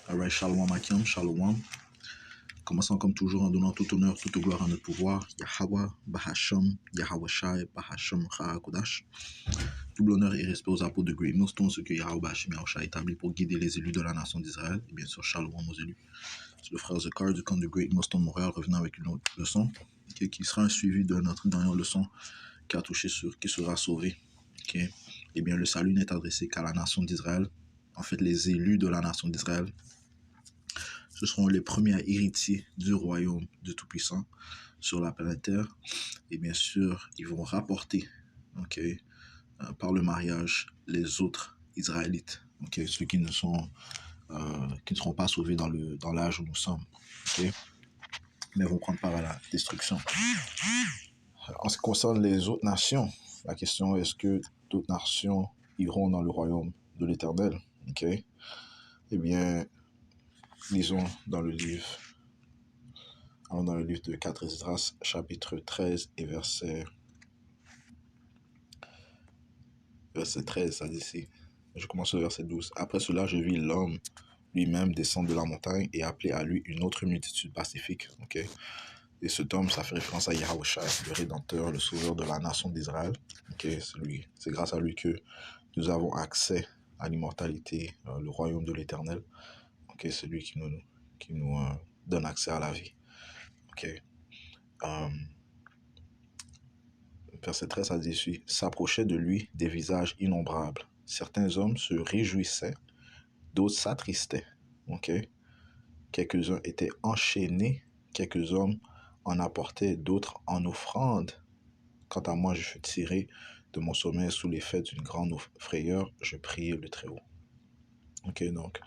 Alright, Shalom Akim, Shalom. Commençons comme toujours en donnant tout honneur, toute gloire à notre pouvoir. Yahweh, Bahasham, Yahweh Shai, Bahasham, Kodash. Double honneur et respect aux apôtres de Great Millstone, ceux que Yahweh Bahasham Yahweh Shai établi pour guider les élus de la nation d'Israël. Et bien sûr, Shalom aux élus. C'est le frère Zekar du camp de Great Millstone Montréal revenant avec une autre leçon, qui sera un suivi de notre dernière leçon qui a touché sur qui sera sauvé. Et bien, le salut n'est adressé qu'à la nation d'Israël. En fait, les élus de la nation d'Israël. Ce seront les premiers héritiers du royaume du Tout-Puissant sur la planète Terre. Et bien sûr, ils vont rapporter par le mariage les autres Israélites, ceux qui ne seront pas sauvés dans l'âge où nous sommes, mais vont prendre part à la destruction. En ce qui concerne les autres nations, la question est, est-ce que d'autres nations iront dans le royaume de l'Éternel? Eh bien, lisons dans le livre de 4 Esdras, chapitre 13 et verset 13, ça dit ici. Je commence au verset 12. Après cela, je vis l'homme lui-même descendre de la montagne et appeler à lui une autre multitude pacifique. Et cet homme, ça fait référence à Yahweh Shai, le Rédempteur, le Sauveur de la nation d'Israël. C'est grâce à lui que nous avons accès à l'immortalité, le royaume de l'Éternel. C'est lui qui nous donne accès à la vie. Verset 13, ça dit, s'approchaient de lui des visages innombrables. Certains hommes se réjouissaient, d'autres s'attristaient. Quelques-uns étaient enchaînés, quelques hommes en apportaient, d'autres en offrande. Quant à moi, je fus tiré de mon sommeil sous l'effet d'une grande frayeur, je priai le Très-Haut. Donc,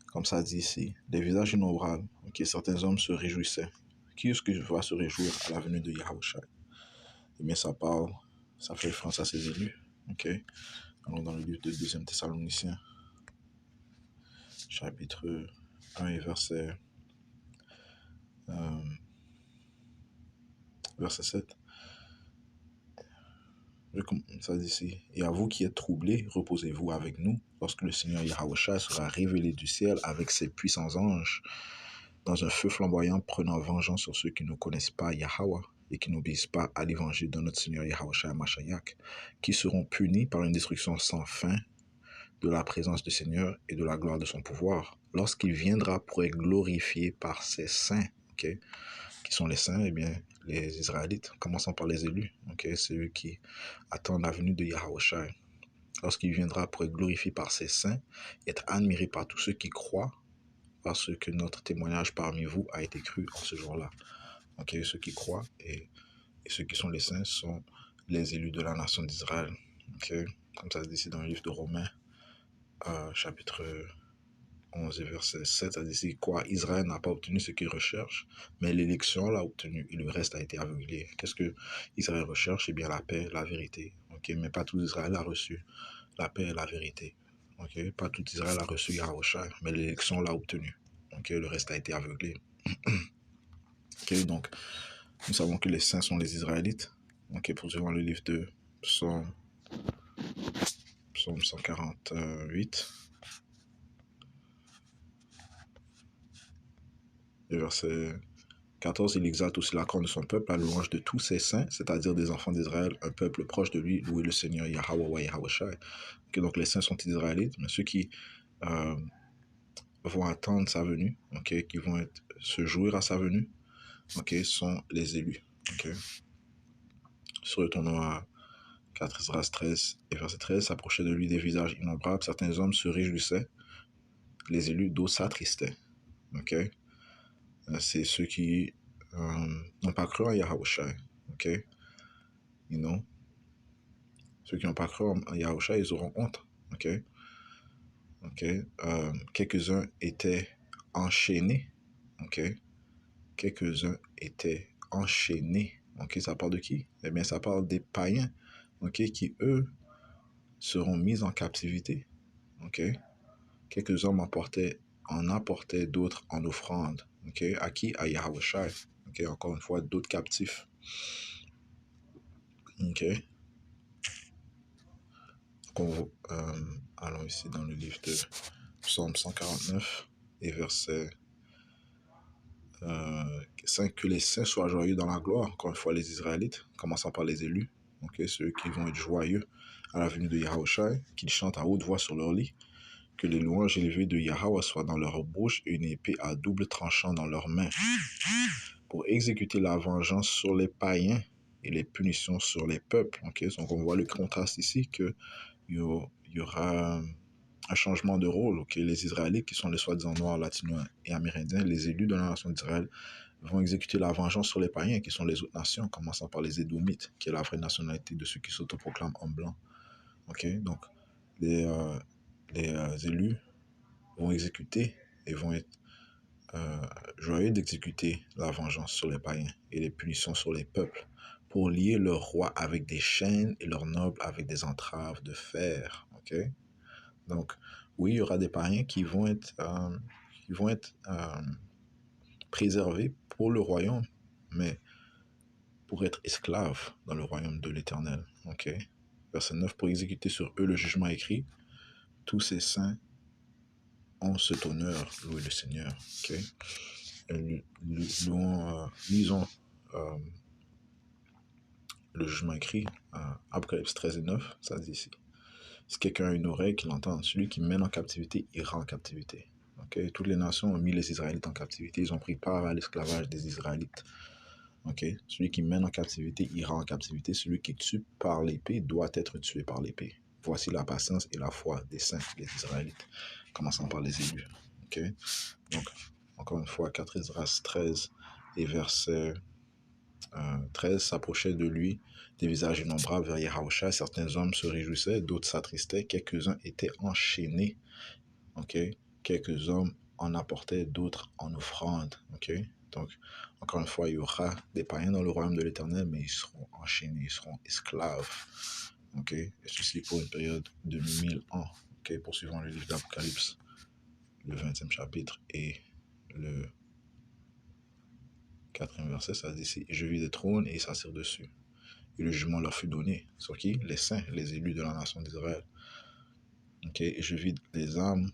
comme ça dit ici, des visages innombrables. Certains hommes se réjouissaient. Qui est-ce que va se réjouir à la venue de Yahweh Shai? Eh bien, ça fait référence à ses élus. Allons dans le livre de 2 Thessaloniciens, chapitre 1 et verset 7. Ça dit ici, et à vous qui êtes troublés, reposez-vous avec nous, lorsque le Seigneur Yahweh Shai sera révélé du ciel avec ses puissants anges, dans un feu flamboyant, prenant vengeance sur ceux qui ne connaissent pas Yahweh et qui n'obéissent pas à l'évangile de notre Seigneur Yahweh Shai Mashiach, qui seront punis par une destruction sans fin de la présence du Seigneur et de la gloire de son pouvoir, lorsqu'il viendra pour être glorifié par ses saints. Qui sont les saints? Eh bien, les Israélites, commençant par les élus. C'est eux qui attendent la venue de Yahweh Shai. Lorsqu'il viendra pour être glorifié par ses saints, et être admiré par tous ceux qui croient, parce que notre témoignage parmi vous a été cru en ce jour-là. Ceux qui croient et ceux qui sont les saints sont les élus de la nation d'Israël. Comme ça se dit ici dans le livre de Romains, chapitre 11 et verset 7, ça dit ici, quoi, Israël n'a pas obtenu ce qu'il recherche, mais l'élection l'a obtenu et le reste a été aveuglé. Qu'est-ce que Israël recherche? Eh bien, la paix, la vérité. Mais pas tout Israël a reçu la paix et la vérité. Pas tout Israël a reçu Yahweh Shai, mais l'élection l'a obtenu. Le reste a été aveuglé. Donc, nous savons que les saints sont les Israélites. Poursuivons le livre de Psaume 148. Le verset 14, il exalte aussi la corne de son peuple, la louange de tous ses saints, c'est-à-dire des enfants d'Israël, un peuple proche de lui, louer le Seigneur Yahweh Yahweh Shai. Donc les saints sont israélites, mais ceux qui vont attendre sa venue, qui vont se jouir à sa venue, sont les élus. Retournons à 4 Esdras 13 et verset 13, s'approchaient de lui des visages innombrables, certains hommes se réjouissaient, les élus d'autres s'attristaient. C'est ceux qui n'ont pas cru en Yahweh Shai. Ceux qui n'ont pas cru en Yahweh Shai, ils auront honte. Quelques-uns étaient enchaînés. Quelques-uns étaient enchaînés. Ça parle de qui? Eh bien, ça parle des païens, qui, eux, seront mis en captivité. Quelques hommes en apportaient d'autres en offrande. À qui? À Yahweh Shai. Encore une fois, d'autres captifs. Allons ici dans le livre de Psaume 149 et verset 5, que les saints soient joyeux dans la gloire, encore une fois les Israélites, commençant par les élus, ceux qui vont être joyeux à la venue de Yahushua, qu'ils chantent à haute voix sur leur lit, que les louanges élevées de Yahweh soient dans leur bouche et une épée à double tranchant dans leurs mains, pour exécuter la vengeance sur les païens et les punitions sur les peuples. Donc on voit le contraste ici, qu'il y aura un changement de rôle. Les Israélites, qui sont les soi-disant noirs, latinos et amérindiens, les élus de la nation d'Israël, vont exécuter la vengeance sur les païens, qui sont les autres nations, commençant par les Édomites, qui est la vraie nationalité de ceux qui s'autoproclament en blanc. Donc les élus vont exécuter et vont être joyeux d'exécuter la vengeance sur les païens et les punitions sur les peuples, pour lier leur roi avec des chaînes et leurs nobles avec des entraves de fer. Donc, oui, il y aura des païens qui vont être préservés pour le royaume, mais pour être esclaves dans le royaume de l'Éternel. Verset 9, pour exécuter sur eux le jugement écrit, tous ces saints ont cet honneur, louer le Seigneur. Lisons le jugement écrit, Apocalypse 13 et 9, ça dit ici. Si quelqu'un a une oreille, qu'il entende. Celui qui mène en captivité ira en captivité. Toutes les nations ont mis les Israélites en captivité. Ils ont pris part à l'esclavage des Israélites. Celui qui mène en captivité ira en captivité. Celui qui tue par l'épée doit être tué par l'épée. Voici la patience et la foi des saints, les Israélites, commençant par les élus. Donc, encore une fois, 4 Esdras 13 et verset 13, s'approchait de lui des visages innombrables vers Yahushua. Certains hommes se réjouissaient, d'autres s'attristaient, quelques-uns étaient enchaînés. Quelques hommes en apportaient, d'autres en offrande. Donc, encore une fois, il y aura des païens dans le royaume de l'Éternel, mais ils seront enchaînés, ils seront esclaves. Et ceci pour une période de 1000 ans. Poursuivons le livre d'Apocalypse, le 20e chapitre et le 4e verset, ça dit ici, je vis des trônes et ils s'assirent dessus. Et le jugement leur fut donné. Sur qui? Les saints, les élus de la nation d'Israël. Et je vis les âmes.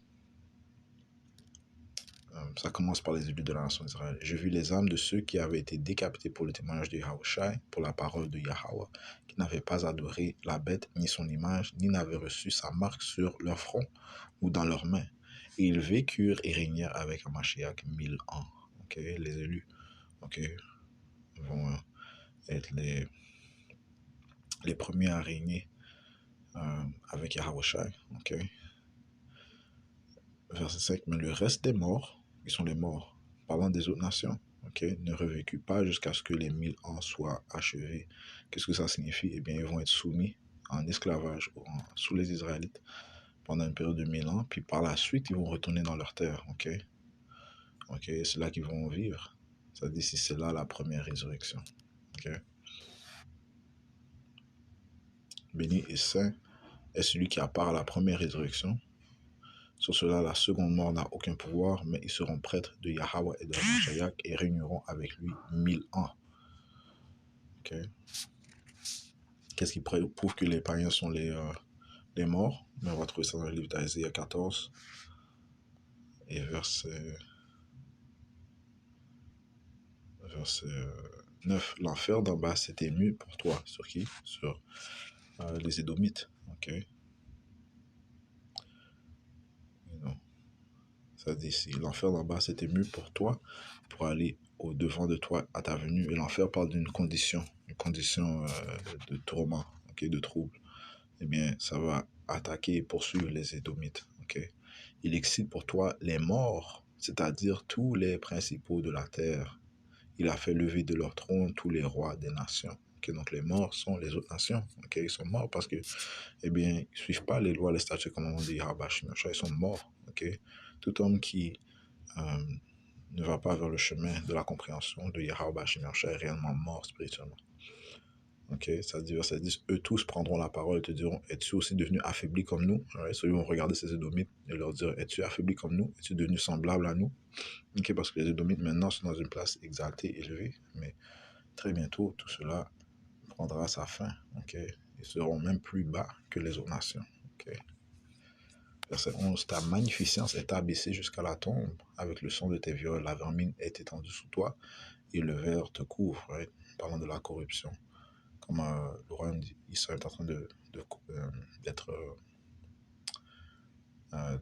Ça commence par les élus de la nation d'Israël. Je vis les âmes de ceux qui avaient été décapités pour le témoignage de Yahushua, pour la parole de Yahweh, qui n'avaient pas adoré la bête, ni son image, ni n'avaient reçu sa marque sur leur front ou dans leurs mains. Et ils vécurent et régnèrent avec Hamashiach 1000 ans. Les élus vont être les premiers à régner avec Yahushua. Verset 5, mais le reste des morts, qui sont les morts, parlant des autres nations, ne revécut pas jusqu'à ce que les 1000 ans soient achevés. Qu'est-ce que ça signifie? Eh bien, ils vont être soumis en esclavage sous les Israélites pendant une période de 1000 ans, puis par la suite, ils vont retourner dans leur terre. C'est là qu'ils vont vivre. Ça dit si c'est là la première résurrection. Béni et saint est celui qui a part à la première résurrection. Sur cela, la seconde mort n'a aucun pouvoir, mais ils seront prêtres de Yahweh et de Hamashiach et régneront avec lui 1000 ans. Qu'est-ce qui prouve que les païens sont les morts? Mais on va trouver ça dans le livre d'Isaiah 14 et verset 9. L'enfer d'en bas s'est ému pour toi. Sur qui? Sur les Édomites. Non. Ça dit ici, l'enfer d'en bas s'est ému pour toi, pour aller au devant de toi à ta venue. Et l'enfer parle d'une condition, de tourment, de trouble. Eh bien, ça va attaquer et poursuivre les Édomites. Il excite pour toi les morts, c'est-à-dire tous les principaux de la terre. Il a fait lever de leur trône tous les rois des nations. Donc les morts sont les autres nations. Ils sont morts parce que, eh bien, ils ne suivent pas les lois, les statuts, comme on dit, ils sont morts. Tout homme qui ne va pas vers le chemin de la compréhension de Yahweh est réellement mort spirituellement. Ça dit verset 10, eux tous prendront la parole et te diront, es-tu aussi devenu affaibli comme nous? Ils vont regarder ces Édomites et leur dire, es-tu affaibli comme nous? Es-tu devenu semblable à nous? Parce que les Édomites maintenant sont dans une place exaltée, élevée, mais très bientôt tout cela prendra sa fin. Ils seront même plus bas que les autres nations. Verset 11, ta magnificence est abaissée jusqu'à la tombe. Avec le son de tes viols, la vermine est étendue sous toi et le verre te couvre. Right? Parlant de la corruption. Comme le royaume d'Israël est en train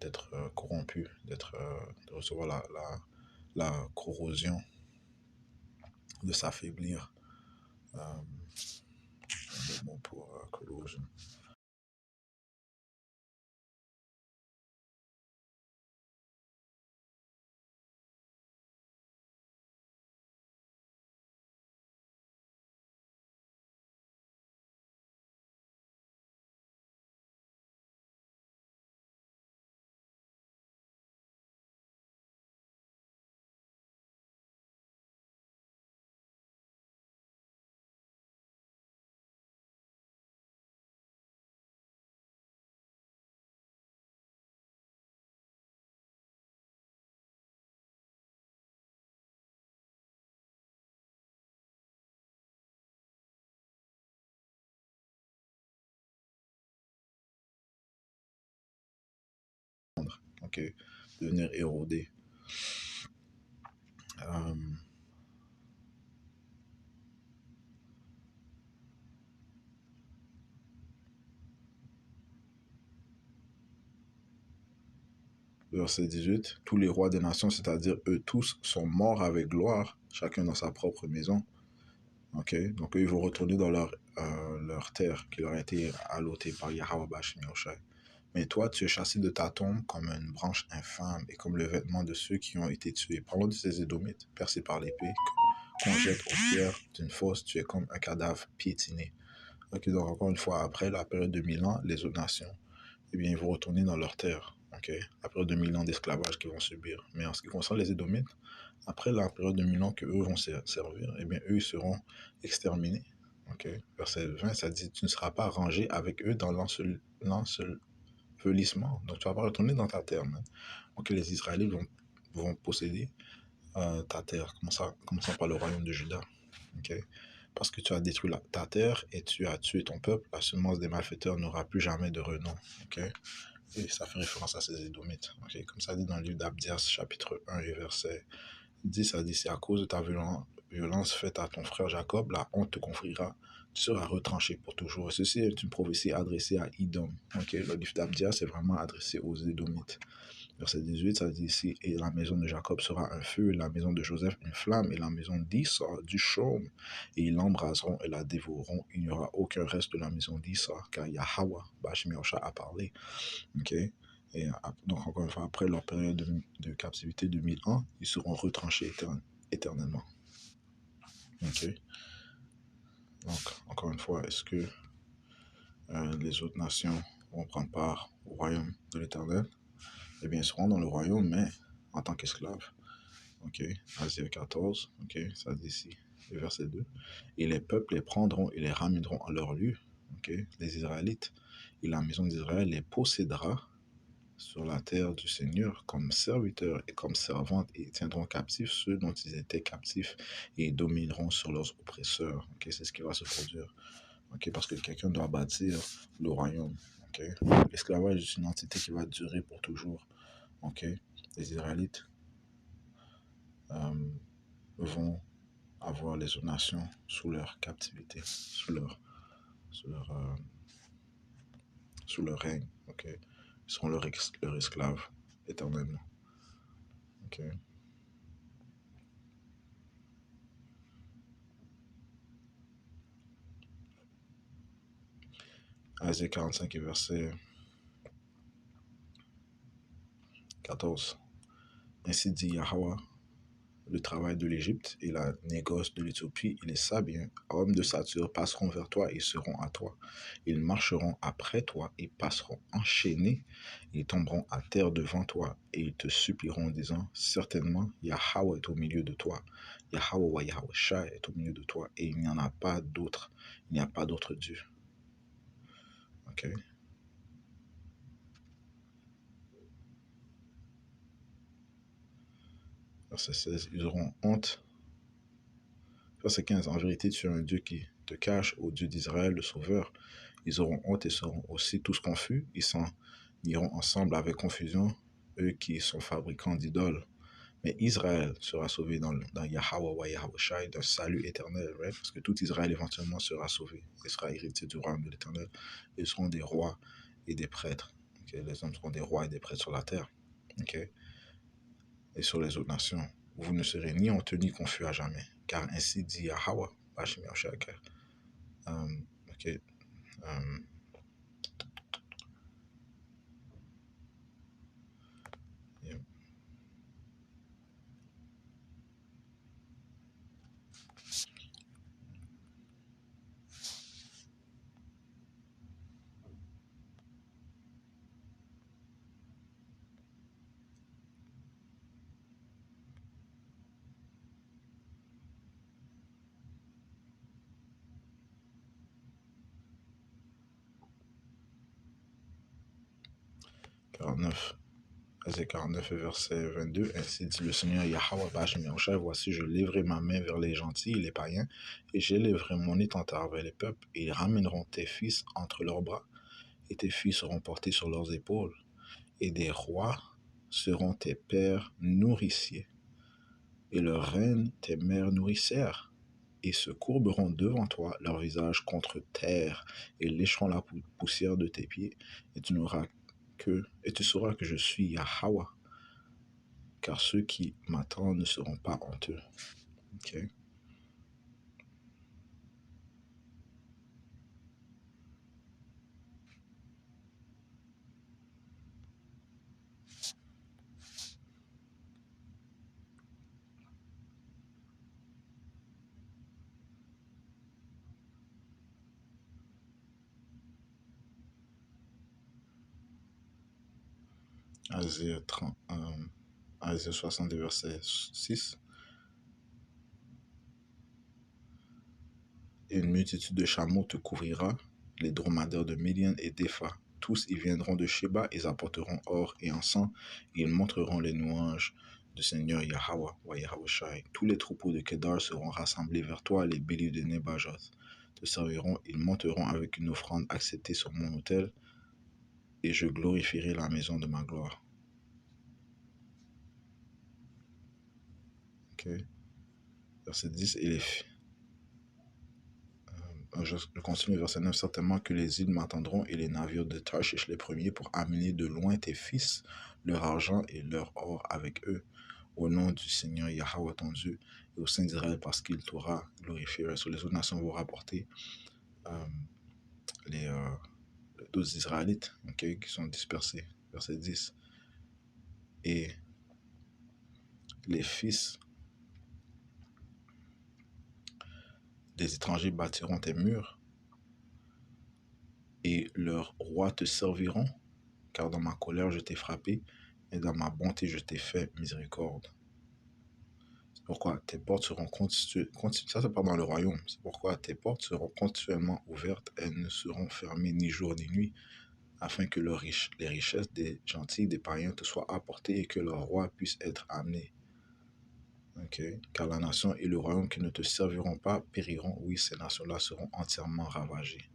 d'être corrompu, de recevoir la corrosion, de s'affaiblir. Le mot pour corrosion. Ok, devenir érodé. Euh, Verset 18, tous les rois des nations, c'est-à-dire eux tous, sont morts avec gloire, chacun dans sa propre maison. Ok, donc eux, ils vont retourner dans leur terre qui leur a été allotée par Yahweh Bashim Yoshai. Mais toi, tu es chassé de ta tombe comme une branche infâme et comme le vêtement de ceux qui ont été tués. Parlons de ces Édomites, percés par l'épée, qu'on jette aux pierres d'une fosse, tu es comme un cadavre piétiné. Ok, donc encore une fois, après la période de 1000 ans, les autres nations, eh bien, ils vont retourner dans leur terre. Ok, après 2000 ans d'esclavage qu'ils vont subir. Mais en ce qui concerne les Édomites, après la période de 1000 ans que eux vont servir, eh bien, eux, ils seront exterminés. Ok, verset 20, ça dit, tu ne seras pas rangé avec eux dans l'ensevelissement. Donc, tu ne vas pas retourner dans ta terre. Man. Ok, les Israélites vont posséder ta terre, commençant par le royaume de Juda. Ok, parce que tu as détruit ta terre et tu as tué ton peuple, la semence des malfaiteurs n'aura plus jamais de renom. Ok, et ça fait référence à ces Édomites. Okay? Comme ça dit dans le livre d'Abdias, chapitre 1 et verset 10, ça dit, c'est à cause de ta violence faite à ton frère Jacob, la honte te confriera, tu seras retranché pour toujours. Ceci est une prophétie adressée à Idom. Okay? Le livre d'Abdias est vraiment adressé aux Édomites. Verset 18, ça dit ici, et la maison de Jacob sera un feu, et la maison de Joseph une flamme, et la maison d'Issa du chaume, et ils l'embraseront et la dévoreront. Il n'y aura aucun reste de la maison d'Issa, car Yahweh, Bashmi a parlé. Ok. Et donc, encore une fois, après leur période de captivité de 1000 ans, ils seront retranchés éternellement. Ok. Donc, encore une fois, est-ce que les autres nations vont prendre part au royaume de l'Éternel? Eh bien, ils seront dans le royaume, mais en tant qu'esclaves. Ok. Asie 14. Ok. Ça dit ici, le verset 2. Et les peuples les prendront et les ramèneront à leur lieu. Ok. Les Israélites. Et la maison d'Israël les possédera sur la terre du Seigneur comme serviteurs et comme servantes et tiendront captifs ceux dont ils étaient captifs et domineront sur leurs oppresseurs. Okay? C'est ce qui va se produire. Okay? Parce que quelqu'un doit bâtir le royaume. Okay? L'esclavage est une entité qui va durer pour toujours. Okay? Les Israélites vont avoir les autres nations sous leur captivité, sous leur, euh, sous leur règne. Okay? Ils seront leur esclaves éternellement. Okay? Asie 45 et verset 14. Ainsi dit Yahweh, le travail de l'Égypte et la négoce de l'Éthiopie et les Sabiens, hommes de stature, passeront vers toi et seront à toi. Ils marcheront après toi et passeront enchaînés. Ils tomberont à terre devant toi et ils te supplieront en disant, certainement, Yahweh est au milieu de toi. Yahweh wa Yahweh Shai est au milieu de toi et il n'y en a pas d'autre. Il n'y a pas d'autre Dieu. Ok. Verset 16. Ils auront honte. Verset 15. En vérité, tu es un Dieu qui te cache, ô Dieu d'Israël, le Sauveur. Ils auront honte et seront aussi tous confus. iront ensemble avec confusion, eux qui sont fabricants d'idoles. Mais Israël sera sauvé dans Yahweh wa Yahweh Shai, d'un salut éternel, right? Parce que tout Israël éventuellement sera sauvé. Il sera héritier du royaume de l'éternel. Ils seront des rois et des prêtres. Okay? Les hommes seront des rois et des prêtres sur la terre. Okay? Et sur les autres nations. Vous ne serez ni honteux ni confus à jamais. Car ainsi dit Yahweh. Ok. 49. Isaiah 49, verset 22. Ainsi dit le Seigneur Yahweh Bashim Yahushua, voici, je lèverai ma main vers les gentils et les païens, et j'élèverai mon étendard vers les peuples, et ils ramèneront tes fils entre leurs bras, et tes filles seront portés sur leurs épaules, et des rois seront tes pères nourriciers, et leurs reines tes mères nourricières. Ils se courberont devant toi, leur visage contre terre, et lécheront la poussière de tes pieds, et tu sauras que je suis Yahweh, car ceux qui m'attendent ne seront pas honteux. Okay? Isaiah 60, verset 6. Et une multitude de chameaux te couvrira, les dromadaires de Midian et d'Epha. Tous y viendront de Sheba, ils apporteront or et encens, et ils montreront les louanges du Seigneur Yahweh, wa Yahweh Shai. Tous les troupeaux de Kedar seront rassemblés vers toi, les béliers de Nebajoth te serviront, ils monteront avec une offrande acceptée sur mon autel, et je glorifierai la maison de ma gloire. Okay. Verset 10, et je continue, verset 9, certainement que les îles m'attendront et les navires de Tarshish les premiers pour amener de loin tes fils, leur argent et leur or avec eux, au nom du Seigneur Yahweh ton Dieu, et au sein d'Israël parce qu'il t'aura glorifié. Sur les autres nations vont rapporter euh, les 12 Israélites, okay, qui sont dispersés. Verset 10. Et les fils des étrangers bâtiront tes murs, et leurs rois te serviront, car dans ma colère je t'ai frappé, et dans ma bonté je t'ai fait miséricorde. C'est pourquoi tes portes seront ça c'est pas dans le royaume, c'est pourquoi tes portes seront continuellement ouvertes, elles ne seront fermées ni jour ni nuit, afin que les richesses des gentils, des païens te soient apportées et que leurs rois puissent être amenés. Okay. Car la nation et le royaume qui ne te serviront pas périront, oui, ces nations-là seront entièrement ravagées.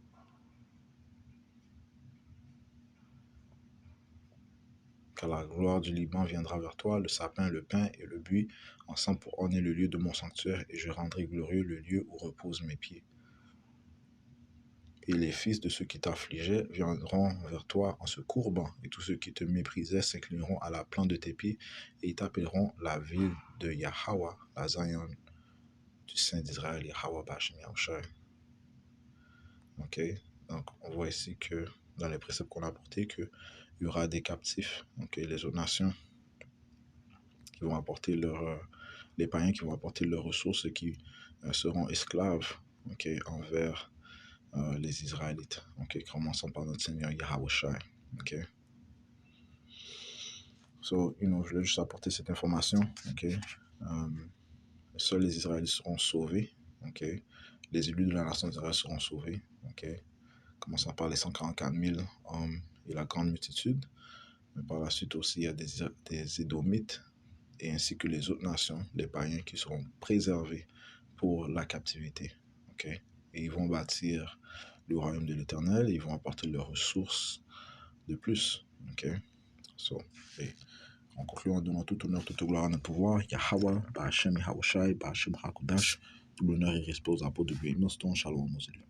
Car la gloire du Liban viendra vers toi, le sapin, le pin et le buis, ensemble pour orner le lieu de mon sanctuaire, et je rendrai glorieux le lieu où reposent mes pieds. Et les fils de ceux qui t'affligeaient viendront vers toi en se courbant, et tous ceux qui te méprisaient s'inclineront à la plante de tes pieds, et ils t'appelleront la ville de Yahweh, la Zion du Saint d'Israël, Yahweh Bashim Yahushua. Ok, donc on voit ici que dans les préceptes qu'on a apportés, qu'il y aura des captifs, okay, les autres nations qui vont apporter les païens qui vont apporter leurs ressources et qui seront esclaves, okay, envers les Israélites. Okay, commençons par notre Seigneur Yahweh Shai. Okay. So, je voulais juste apporter cette information. Okay. Seuls les Israélites seront sauvés. Okay. Les élus de la nation d'Israël seront sauvés. Okay. Commençons par les 144 000 hommes et la grande multitude. Mais par la suite aussi, il y a des Édomites et ainsi que les autres nations, les païens qui seront préservés pour la captivité. Okay? Et ils vont bâtir le royaume de l'Éternel, ils vont apporter leurs ressources de plus. Ok? So, et en concluant, en donnant tout honneur, toute gloire à notre pouvoir, Yahweh, Ba'Hashem Yahawashi, Ba'Hashem Hakodash, tout l'honneur et respect aux apôtres de Millstone, Shalom aux élus.